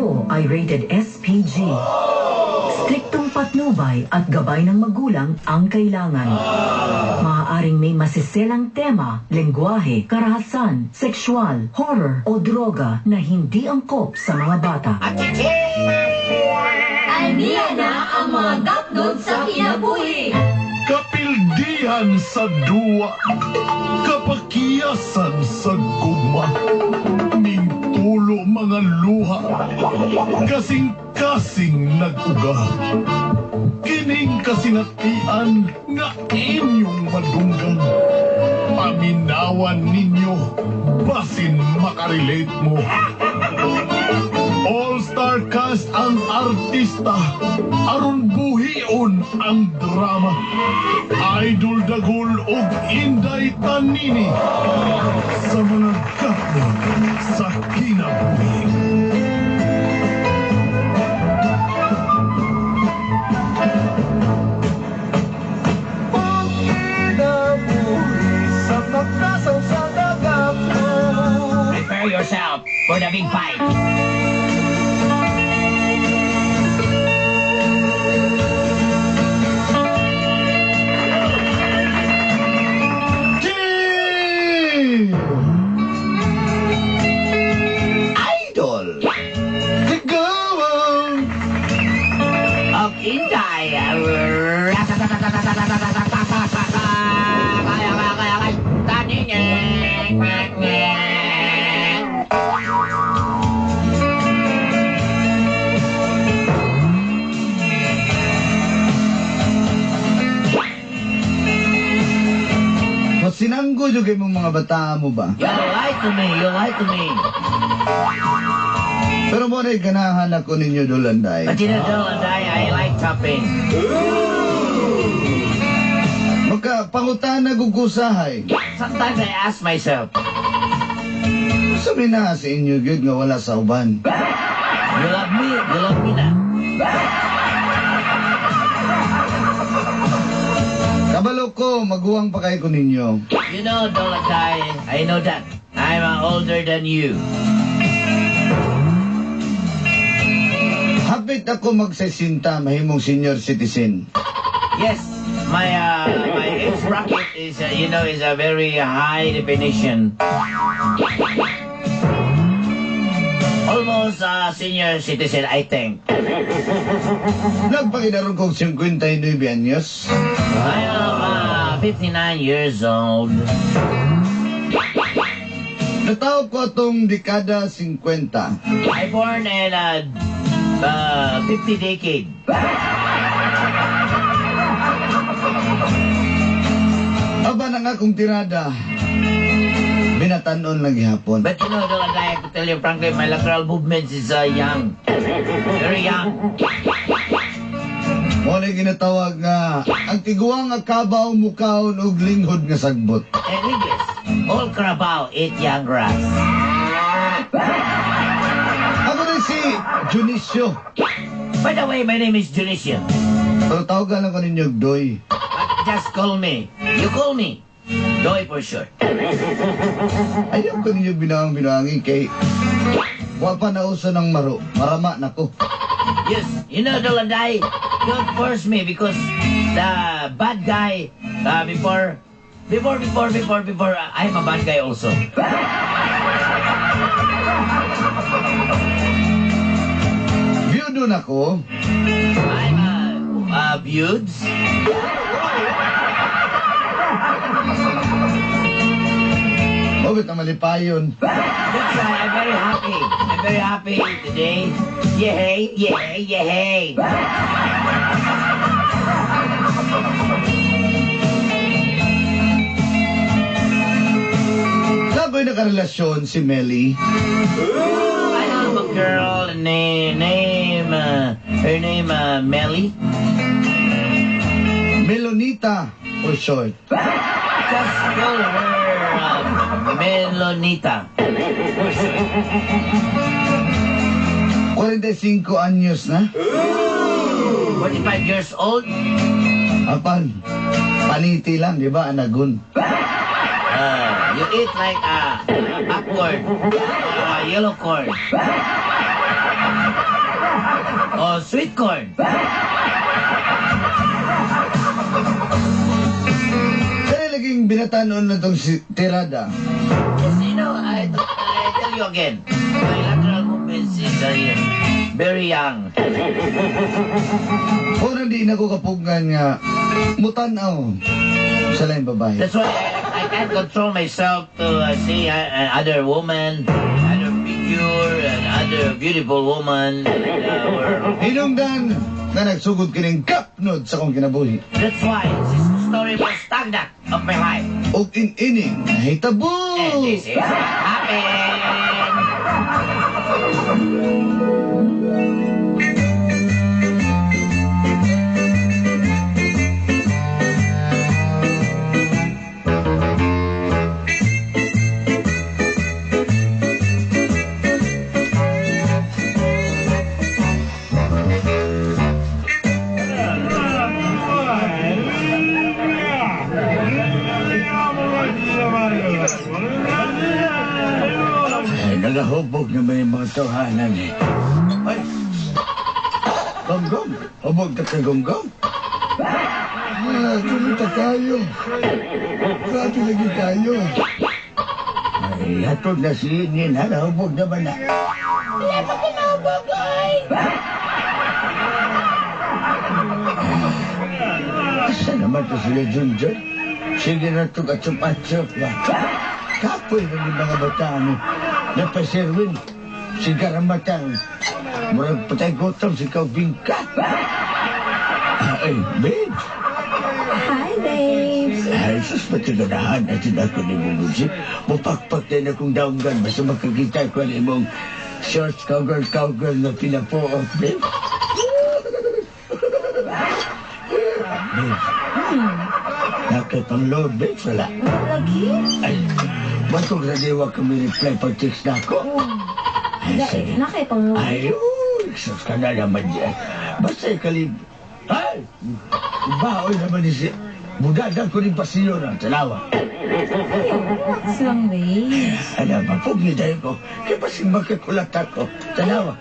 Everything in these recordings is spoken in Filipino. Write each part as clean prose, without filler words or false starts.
Ito ay rated SPG. Striktong patnubay at gabay ng magulang ang kailangan. Maaaring may masiselang tema, lengguwahe, karahasan, sexual, horror o droga na hindi angkop sa mga bata. Aniya na ang mga gapnod sa kinabuhi. Kapildihan sa duwa, kapakiyasan sa guma, mintulo mga luha, kasing-kasing nag-uga. Kining kasinatian nga inyong madunggan, paminawan ninyo, basin makarelate mo. All-star cast ang artista, aron buhion ang drama. Idol Dagol ug Inday Tanini sa mga kapwa sa kinabuhi. Prepare yourself for the big fight. Idol! Sigawan! Of Inday. Sinanggo juga yung mga bata mo ba? You lie to me, you lie to me. Pero mo rin ganahan ako ninyo Dolanday. But you know, Dolanday, I like chopping. Magkapangutan na gugusahay. Sometimes I ask myself, Sabi na sa inyo, good nga wala sa uban. you love me na. Kabalo ko, maguwang pa kayo ko ninyo. You know, Dolanday, I know that. I'm older than you. Hapit ako magsesinta, mahimong senior citizen. Yes, my age bracket is, is a very high definition. Almost a senior citizen, I think. Nagpakidaron kong 59 anyos. I am 59 years old. Natawag ko itong dekada 50. I born in 50 decade. Aba na nga kong tirada. Binatanon lagi hapon. But you know, I have to tell you frankly, my lateral movements is young. Very young. Mo na ginatawag nga, ang tiguang nga kabaw mukaon og linghod nga sagbot. In English, all Carabao eat young grass. Ako rin si Junicio. By the way, my name is Junicio. Pero tawagan lang ko ninyo Doy. But just call me. You call me. Doy for short. Ayaw ko ninyo binawang-binawangin kay wapa na uso ng maro. Marama na ko. Yes, you know, Dolanday, don't force me because the bad guy, before, I'm a bad guy also. Biyudo na ko. I'm Budes. Bakit na malipayon? That's why I'm very happy. I'm very happy today. Yay, yay, yay. Lagoy na karelasyon si Melly. I have a girl name, her name, Melly. Melonita for short. Just call her, Melonita. 45 anyos na. 45 years old? Apan, paniti lang, di ba, anagun? You eat like popcorn, yellow corn. O sweet corn. Kaya laging binatanon na itong si Tirada. Yes, you know, I tell you again, bilateral movements is very young. Una di na ko kapugan nga mutanaw sa laing babae. That's why I can't control myself to see other woman, other figure, and other beautiful woman in the world. Hinungdan na nagsugod kining kapnod sa kong kinabuhi. That's why this story was stagnant of my life. O in-ining nahitabo. And this is what happened. Ay, nagahubog naman yung mga tahanan eh. Ay! Gonggong! Hubog na kay Gonggong! Ah, tulita tayo. Grabe lagi tayo. Ay, hatod na si Inin, ha? Nahubog naman na. Wala pa kinahubog, ay. Asa naman to sila Junjun? Sige na ito katsup-atsup ba? Kapoy na yung mga bataan napaserwin. Si Garamatang. Murag patay gutom si Kaubingka. Ay, babes. Hi, babes. Ay, sus, matiganahan natin ako ni Bubusip. Mupakpak na akong daunggan. Basta makakita ko ang imong shorts cowgirl na pinapuot, babes. Babes. Nakipang-load, babes, wala. Lagi? Ay, batong sa diwa kami reply pag text na ako. Ay, sige. Nakipang Ay, uy, sus ka na naman dyan. Basta ikalib. Ay! Baoy naman ni si... Budadan ko rin pasiyo ng talawa. Relax lang, babes. Ano ba, pugi dahil ko. Kaya pasing magkakulat ako. Talawa.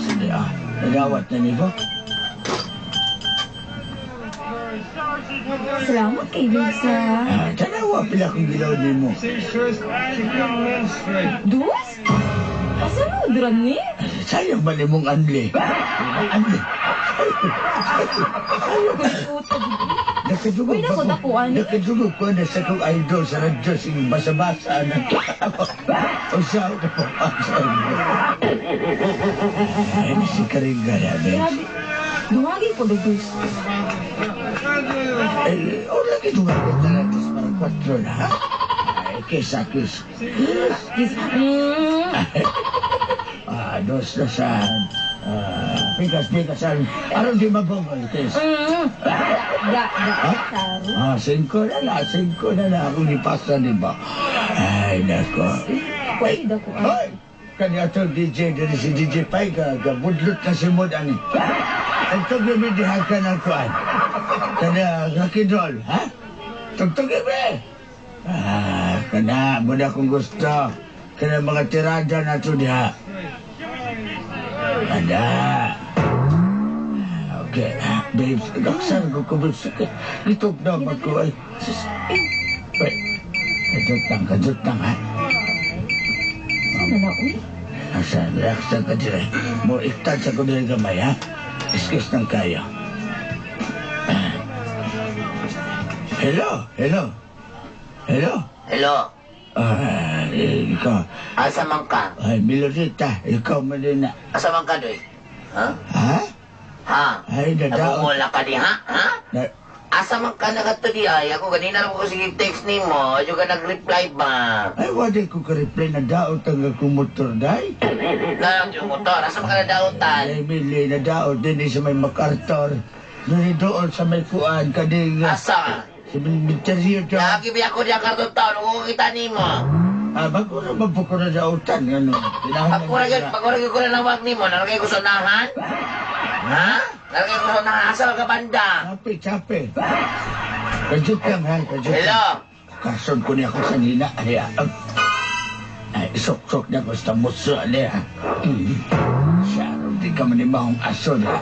Sige, nagawat na niyo. Salamat kay babes, ha. Talawa pila kong gilaw niyo mo. Dus? Asa mo, duran ni? Sayang ba ni mong anli? Anli. Puta, Nakadugog Uy, naku, dakuan. Nakadugog ko na sa kong idol sa radyo sing basa-basa na o siya ako papasa mo. Ay, si Karinga namin. Grabe. Dumagi ko, dus. Ay, o lagi dumagod na natin sa parang 4 na, ha? Ay, kiss. Kiss. Dos na sa... Pikas-pikasan. Aron di mabungol, kiss. Ga. Saro. 5 na akong ipasa, di ba? Ay, nako. Pwede daw ko, Hoy! Kanya ito DJ dari si DJ Pai gabudlot na si Mod ani. Ito gamidihan ka ng kuan. Kanya rock'n'roll, ha? Tugtugin mo kana mo na kung gusto. Kanya mga tirada na ito diha. Ada. Okay, babes, laksan ko kubusok. Itog na magkuhay. Wait, kadut lang, ha? Ano na, uy? Asa, relax ka dire. Mo iktad sa ko dire gamay, ha? Iskis ng kaya. Hello? Hello, Ikaw. asa man ka? Ay, Milorita, ikaw man din na. Asa man ka, doy? Ha? Ha? Ha? Ay, dadao. Nabungula ka di, ha? Ha? Na, Asa man ka na ka di ay? Ako ganina lang ko sige text ni mo. Ayaw ka nag-reply ba? ay, wala ko ka-reply na daot ang akong motor, day. Lang yung motor. Asa man ka na dautan? Ay, Mili, na daot din sa may MacArthur. Nari doon sa may kuan, kading... Asa? Sa minteryo dyan. Lagi ba ako diya karton taon? Kung kita ni mo. Bago naman po ko na dautan, ano. Pagkuragin ko na nawag ni mo. Nalagay ko sa unahan? Ha? Nalagay ko sa unahan. Asa ka banda? Chape. Kajut lang, ha? Kajut lang. Hello? Kason ko niya ako sa nina. Ay, sok-sok na ko sa muso niya. Siya rin di ka manimahong aso na.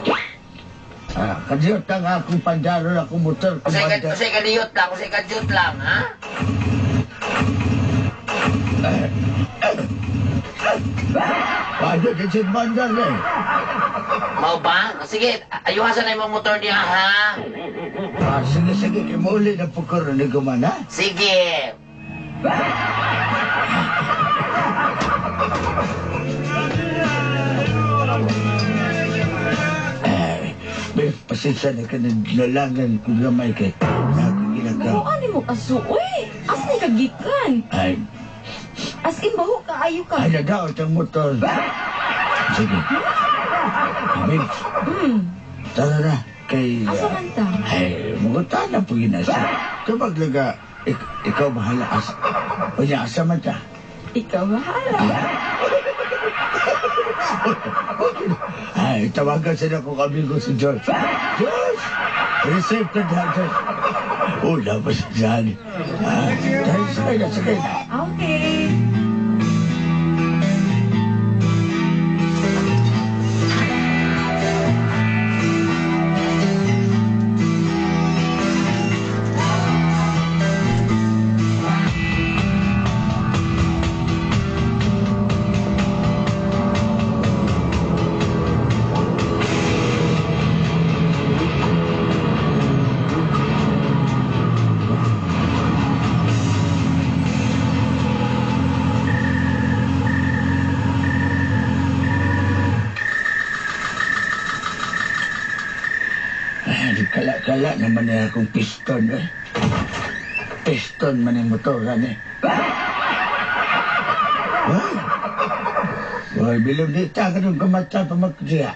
Kadiyot lang akong pandaro na akong motor. Usay kadiyot lang, usay kadiyot lang, ha? Paano ka siya mandar eh? Mau ba? Sige, ayuhasan na yung motor niya, ha? Sige, kimuli na pukuro ni Gumana. Sige. May pasensya na ka na nalangan kung gamay kay na akong ginagawa. Bukan mo aso, uy! As na kagikan! Ay, As in, baho ka, ayo ka! ay nadaot ang motor. Sige. Amig, tara na. Kay... Asa man ta? Ay, mugutan na po ginasa. Kapag laga, ikaw bahala asa. O niya, asa man ta? Ikaw bahala. Ay, tawagan sila kong amigo si George. George! Receive the doctor. Una pa siya dyan. Sakay na. Okay. Kala naman na akong piston eh. Piston man yung motoran eh. Why, bilog dita ka nung kamata pa magkasiya.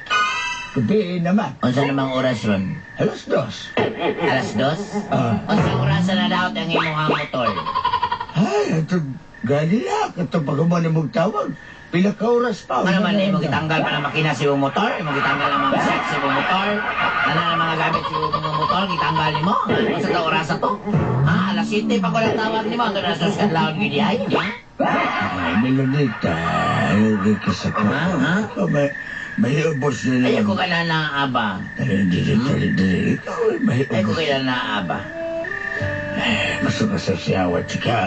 Gabi naman. Unsa namang oras ron? Alas 2. Alas 2? Unsa oras na daw ang imong motor? Ay, ito gali na. Ito pagkaman na magtawag. Pila ka oras pa. Ano naman, imong gitanggal pa ng makina sa imong motor? Imong gitanggal ang mga set sa imong motor? Ano na mga gamit sa imong motor? Gitanggal ni mo? Unsa ta oras to? Ha? Alas 7 pa ko lang tawag ni mo. Ito na suskan laon gini ay, ha? Ay, Melonita. Ayaw ka sa ko. Ha? May ubos na Ay, lang. ako ka na naaba. Dali. Ikaw ay may Ay, ako ubos. ka na naaba. Gusto ka sa siyawat ka.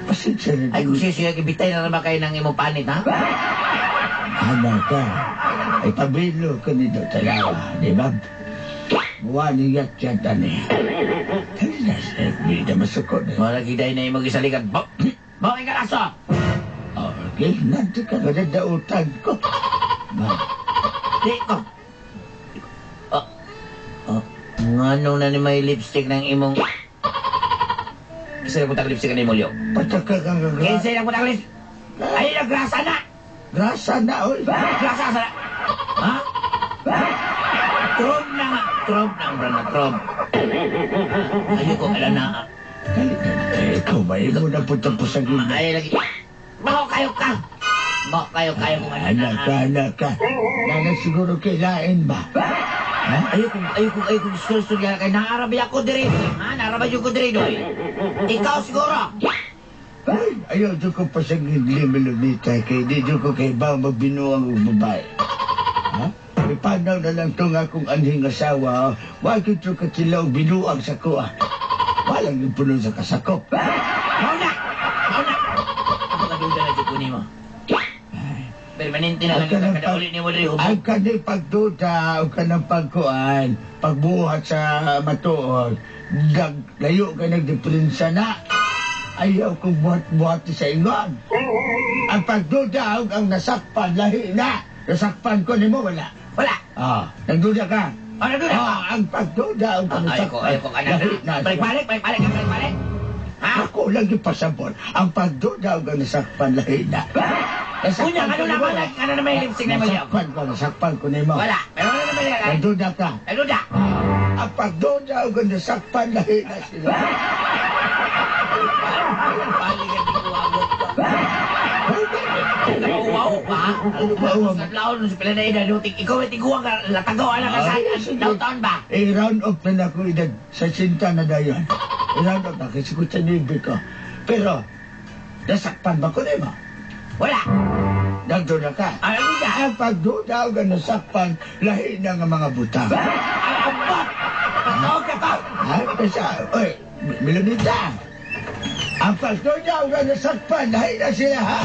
Pasensya na Ay, din. kung siya gibitay na naman kayo ng imong panit, ha? Hana ka. Ay pabilo ka nito talaga. Di ba? Buwani yat ani. Dali na siya. Hindi na masukot. Wala giday na imong isalikan. Bawang ka laso! Okay, nanti ka nadautan ko. Di ko. Ngano na ni may lipstick ng imong... Isa na putang lipstick na imong liyo. Pataka ka nga. Kinsa na putang lipstick? Ay, nagrasa na! Grasa na, oy. Grasa sa... Ha? Trob na nga. Trob na ang brand na trob. Ayoko, alam na. Ikaw ba? Ikaw na punta po sa gina. Ay, lagi. Bako kayo ka! Bako kayo kung ano na. Anak ka. Nanak siguro kailain ba? Ha? Ayoko, gusto niya kay naarabi ako diri. Ha? Naarabi ko diri, doy. Ikaw siguro. Ay, ayaw dyan ko pa sa gidli-milumita kay di dyan ko kay ba magbinuang babae. Ha? May panaw na lang itong akong anhing asawa. Huwag ito ka sila binuang sa kuha. Walang yung puno sa kasakop. Mauna! Ako kaduda na dyan kunin mo. Permanente na lang yung kakadauli ni mo diri. Ang kanay pagduda, ang kanang pagkuhan, pagbuhat sa matuod, layo ka nagdiprinsa na. Ayaw kong buhat-buhat sa ingon. Ang pagduda, ang nasakpan, lahi na. Nasakpan ko ni mo, wala. Wala! Nagduda ka. Nagduda ka? Ang pagduda, ang nasakpan, Ayoko ka na. lahi na. Balik. Ha? Ako lang yung pasabot. Ang pagduda, ang nasakpan, lahi na. Kunya, ano naman? Ano naman yung lipstick na mo liyo? Nasakpan ko ni mo. Wala. Pero ano naman yan? Nagduda ka. Nagduda! Ang pagduda, ang nasakpan, lahi na sila. Balikan ko abot ka. Wow pa. Sa laon sa pila na edad, ikaw ay tiguang ka, latagaw na ka sa downtown ba? Round off na ako edad sa sinta na dayon. Round off na kasi ko sa nibig ko. Pero, nasakpan ba ko na mo? Wala. nagduda ka. Ay, ano ka? Ang pagduda o nasakpan, lahi na nga mga butang. Ay, abot! Patawag ka pa! Ay, kasa, oy, Milamita. Ang pagduda o nasakpan, lahi na sila, ha?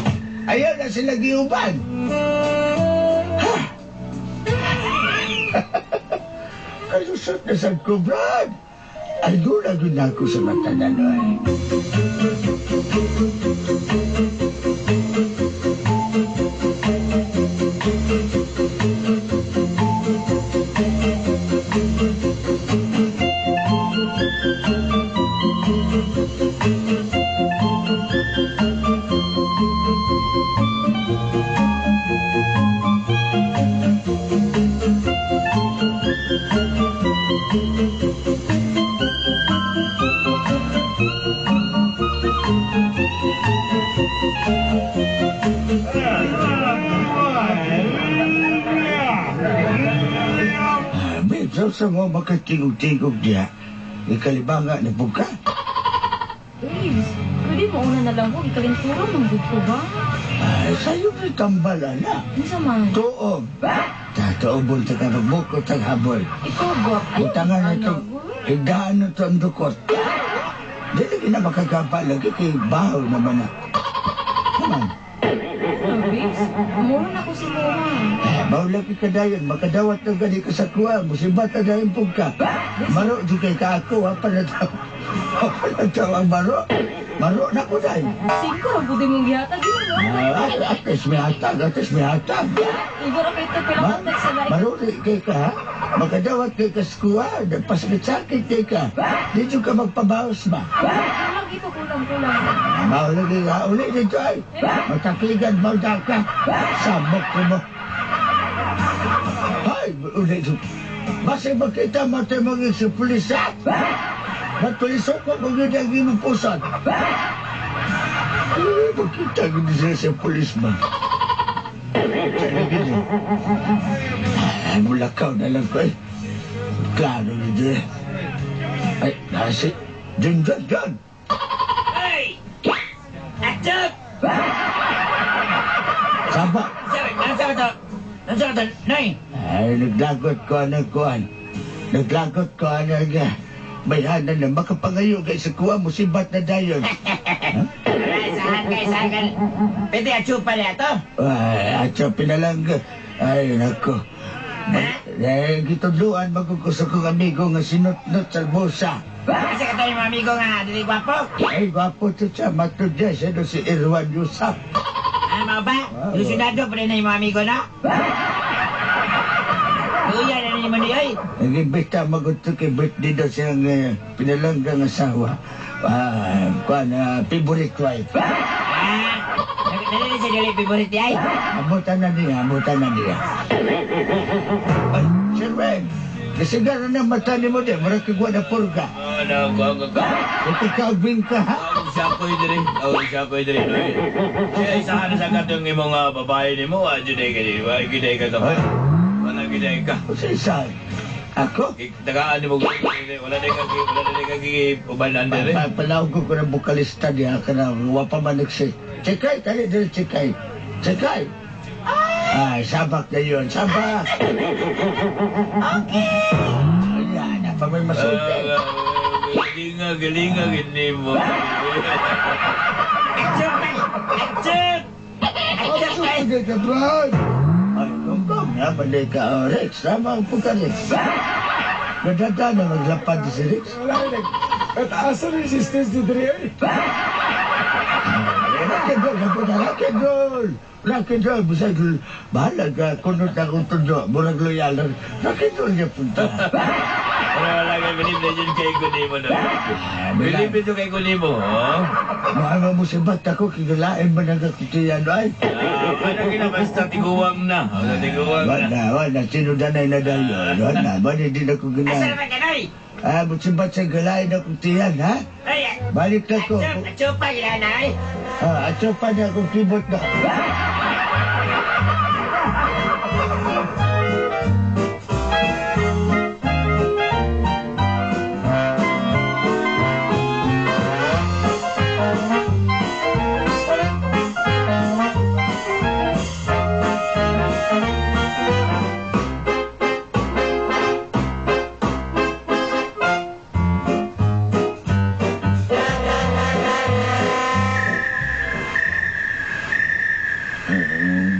Ayaw na sila giuban. Ha? Kalusot na sa kubrad. Ay, gulagin na ako sa mata na noy. Medyo sa mo makatingog-tingog diya. Ikalibanga na buka. Babes, pwede mo una na lang ko ikalintura ng ko ba? Ay, sa'yo may tambala na. Ano sa man? Tuog. Tataobon ta ka magbukot ang habol. Ikaw ba? Utangan na ito. Igaan na ito ang dukot. Di lagi na makagapa lagi kay bahaw naman na. Naman. Babes, mura na ko si Mura. Bahaw lagi ka dayon. Makadawat na gani ka sa kuha. Musibat na dayon po ka. Maro di kay ka ako. Apa na tao ang maro. Maro na ko dayon. Siguro, buti mong gihatag yun, no? Ates may hatag. Siguro kayo ito pinakatek sa lahat. Maruri kay ka, ha? Magkadawat kay ka sa kuha, pasakit-sakit kay ka. Di ka magpabawas ba? Lagi ko kulang-kulang. Maulagi ka, uli dito ay. Matakigan mo daw ka. Sabok ko mo. Ay, uli dito. Basta makita mo tayo mga sa pulis, ha? Natulisok ko kung yun ang imong pusan. Ay, makita ko din sa pulis ba? Ay, mulakaw na lang ko eh. Klaro na dyan. Ay, nasi. Diyan. Hey! Atchop! Saba. Nasaan ito? Nasaan ito? Nay! Ay, naglagot ko nga. Bayhanan na makapangayo kay sa kuha mo si Bat na dayon. Saan. Pwede atsupa niya ito? Ay, atso pinalangga. Ay, nako. Eh, gitudluan magkukusa kong amigo nga sinutnot sa busa. Kasi ka tayo mga amigo nga, dili gwapo. Ay, gwapo to siya. Matudya siya no si Irwan Yusap. Ano ba? Lusinado pa rin na yung mga amigo na? Kuya, ano naman niya ay? Nag-imbita maguto kay birthday daw siyang pinalanggang asawa. Favorite wife. Nalili siya dili favorite ay? Abutan na niya. Ay, Sir Ben, nasigara na mata ni mo din. Marang kagwa na purga. Ano, ka? Ipagkaubing ka, ha? Siya ko'y diri. Siya isa na sa katong imong babae ni mo, juday ka di ba? Giday ka sa ba? Wala giday ka. O sa isa, ako? Tagaan mo, wala na ubanan diri. Palawag ko na bukalista niya ka na wapa maniksi. Tsikay, tali dili tsikay. Ay, sabak na yun, sabak. Okay. Ayan, pa may masulti. Galinga, hindi mo. Atchop! Hindi ka, Brad. Ay, kumbang na, balay ka, Rex. Tama po ka, Rex. Nadada na maglapad si Rex. At asa resistance ni Dre? Rock and roll, busay ko. Bahala ka, kunot akong tundo. Murag loyal. Rock and roll niya punta. Wala ka, bilib na dyan kay Kunin mo na. Bilib ito kay Kunin mo, oh? Mahanga mo si Bat ako, kigalain ba nagkakutiyan, ay? Ano kinabasta tiguwang na? Wala, sinudanay na dayon. Wala, hindi na ko Asa ginahin. naman ka, Noy? Si Bat sa galain na kutiyan, ha? Ay, Balik na ko. atchop pa gila na ay. Atso pa na akong keyboard na.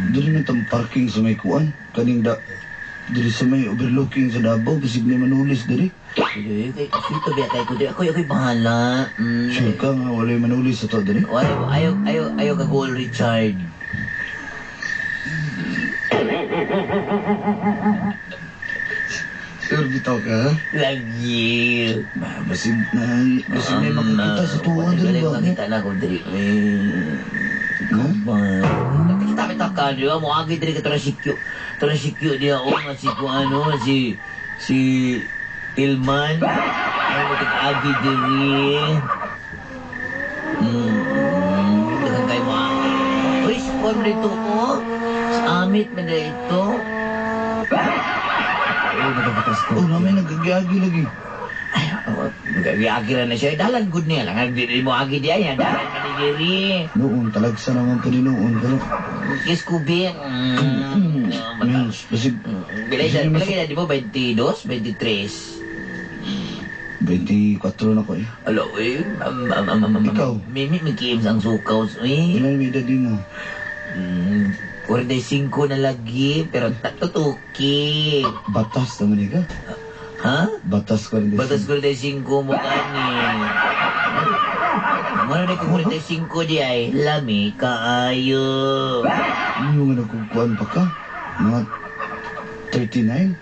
Dili na tang parking sa may kuan. Kaning da... Dili sa may overlooking sa Davao. Bisig may manulis diri. Sito biya kay ko di. Ako'y bahala. Sure ka nga walay manulis sa to diri. Ayaw ka goal, Richard. Sure bitaw ka ha? Lagi. Basig may makikita sa tuwa diri ba? Makita na ko diri. Kita ka dia mo agi diri ka trasikyo dia nga si ano si Ilman ay mo agi diri. Dagan kay mo. Respond dito ko. Sa amit man dito. Oh, namin nagagagi lagi. Ay, nagagi na siya. Dalan good niya lang. Di mo agi diya yan. Dalan manigiri. Noon, talagsa naman pa noon. Pero, Kiss kubi. basig... Bilay siya. Palagi na, di mo? 22? 23? 24 na ko eh. Alo, eh. Ikaw? Mimi, may kiim sang sukaw. Eh. Ilan may edad mo? 45 na lagi. Pero tatutuki. Batas naman ka? Ha? Batas ko rin. Batas 45 mo kani. Mana na kung 45 di ay lami kaayo. Yung nagkukuhan pa ka? Mga 39?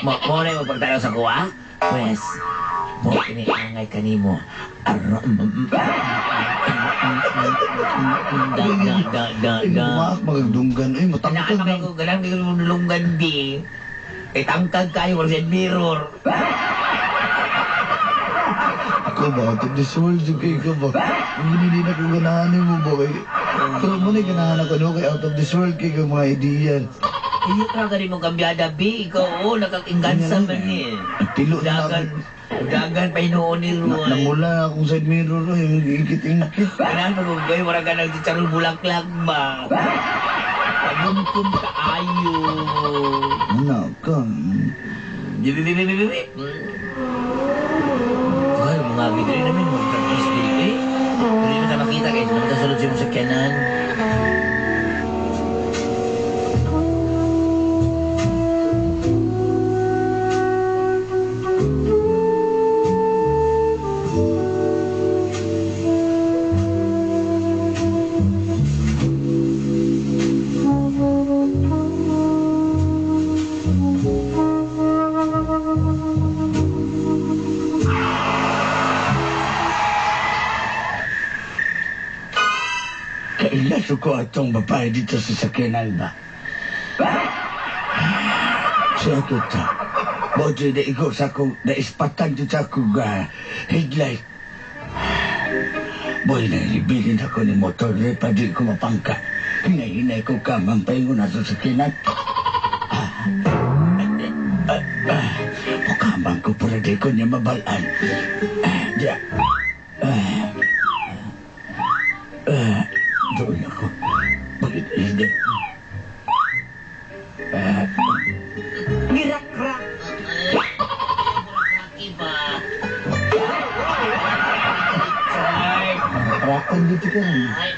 Mo na yung pagtanaw sa kuha? Pues, mo kiniangay kanimo. Maak magdunggan. Ay, matangkad Tanaan ko galang di ko nulunggan di. Tangkad kayo wala sa mirror. Ako ba? Out of this world yung kayo ka ba? Hindi na ko ganahan mo ba? Pero mo na ganahan ako no? Kay out of this world kayo mga idea. Iyo ka rin mo kambyada, B. Ikaw, nakakinggansa man eh. Tilo na Dagan pa inoon ni Roy. Namula akong side mirror no? Yung ikit-ingkit. Kanan mo kung kayo, wala ka nagtitsarong bulaklak ba? Pagumkum ka ayo. Ano ka? Bibi. Kaya mga bigay namin, mga practice din eh. Hindi na makita kayo, hindi na sunod siya mo sa kanan. Kailaso ko atong babae dito sa sakyanan ba? Siya ko ta. Bojo na ikaw sa akong naispatan dito sa akong headlight. Boy, nailibilin ako ni motor na pa di ko mapangka. Hinay-hinay ko kamang paingon na sa sakyanan. Mukamang ko pura di ko niya mabalaan. Diya. Doon ako. Bakit hindi? Girak-rak. Iba. Rakan dito ka. Ay,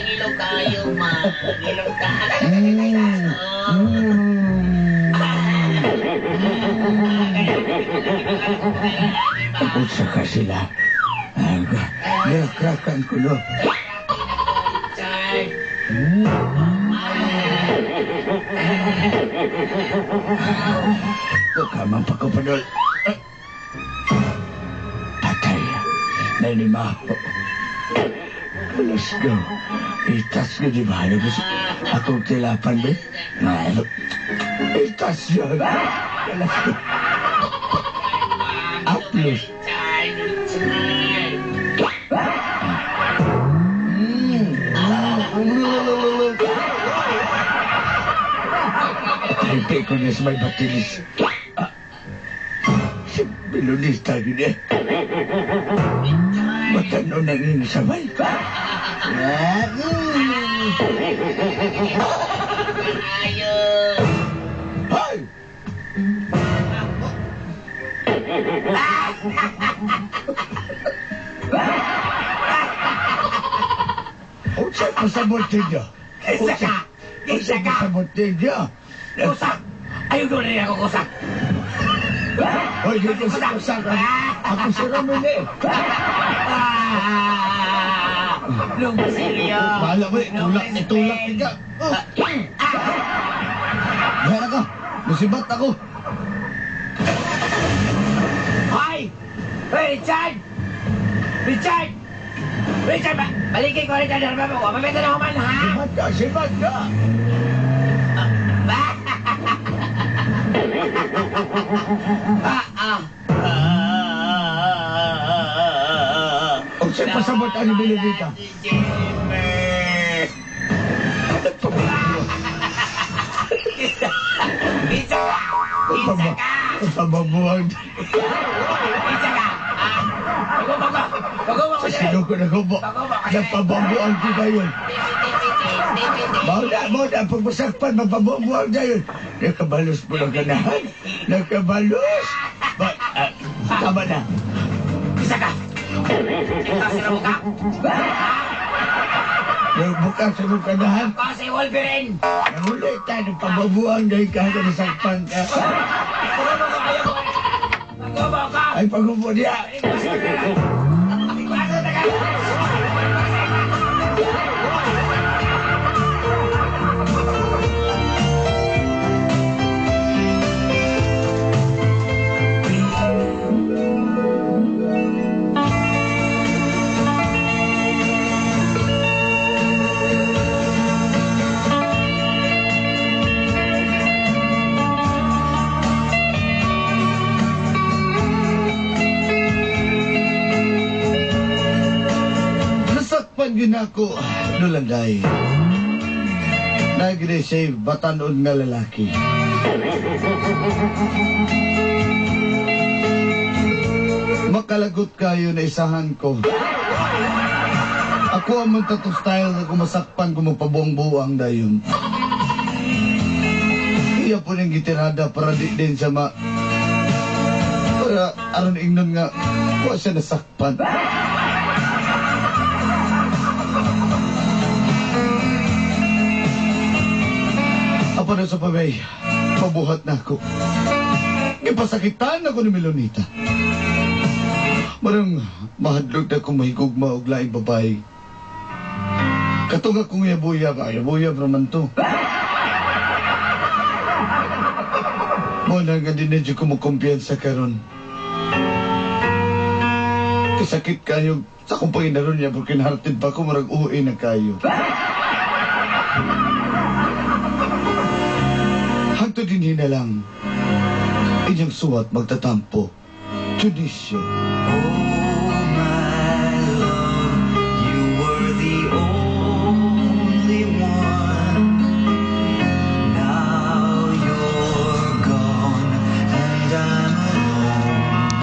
gilong kayo, ma. Gilong kayo. Usa ka sila. Rakan ko no. Kamang pagkapadol. Patay. Nanima ako. Let's go. Itas ko di ba? Akong tilapan ba? Itas yun. Let's go. Upload. Hindi ko na sa may batilis. Bilonista gini. Matano naging sabay. Hay! Usa pasabot ninyo. Isa ka! Isa ka! Pasabot ninyo. Kusak! Ayaw ko rin ako kusak! Hoy, dito sa kusak. Ako si Ramon eh. Lumasilyo! Bahala mo eh. Tulak ka. Bahala ka. Musibat ako. Hoy! Hoy, Richard! Richard! Richard, balikin ko rin ka mo. Mabenta na kuman, ha? Sibat ka. O siya pasabot ang ibilibita. Isa ka! Isa ka! Pababuhan. Isa ka! Paguma ko siya! Sino ko nagubo? Napababuhan ko na yun. Mauda, pagmasakpan, mapababuhan na yun. Nakabalos mo ng ganahan. Nakabalos. Tama na. Isa ka! Kasi na mukha! Bukas sa mong ganahan. Ako si Wolverine! Nangulit tayo ng pababuhan na ikaw na sakpan ka. Paguma ka! Ay, pagubo niya. Nasakpan yun ako, Lulanday. Nag-receive batanon nga lalaki. Makalagot kayo na isahan ko. Ako ang tattoo style na kumasakpan ko magpabuang-buang dayon. Iya po ng gitirada para di din sa para aron ingnon nga kuha siya nasakpan. Apa na sa pabay, pabuhat na ako. Ipasakitan ako ni Melonita. Marang mahadlog na kong mahigugma og laing babae. Katong akong yabuyab naman to. Mo na nga din na ko mo kumpiyansa karon. Kasakit kayo sa akong panginaron niya porque nahartid pa ko marag uwi na kayo. Hangtod din na lang. Inyong suwat magtatampo. Judisyo.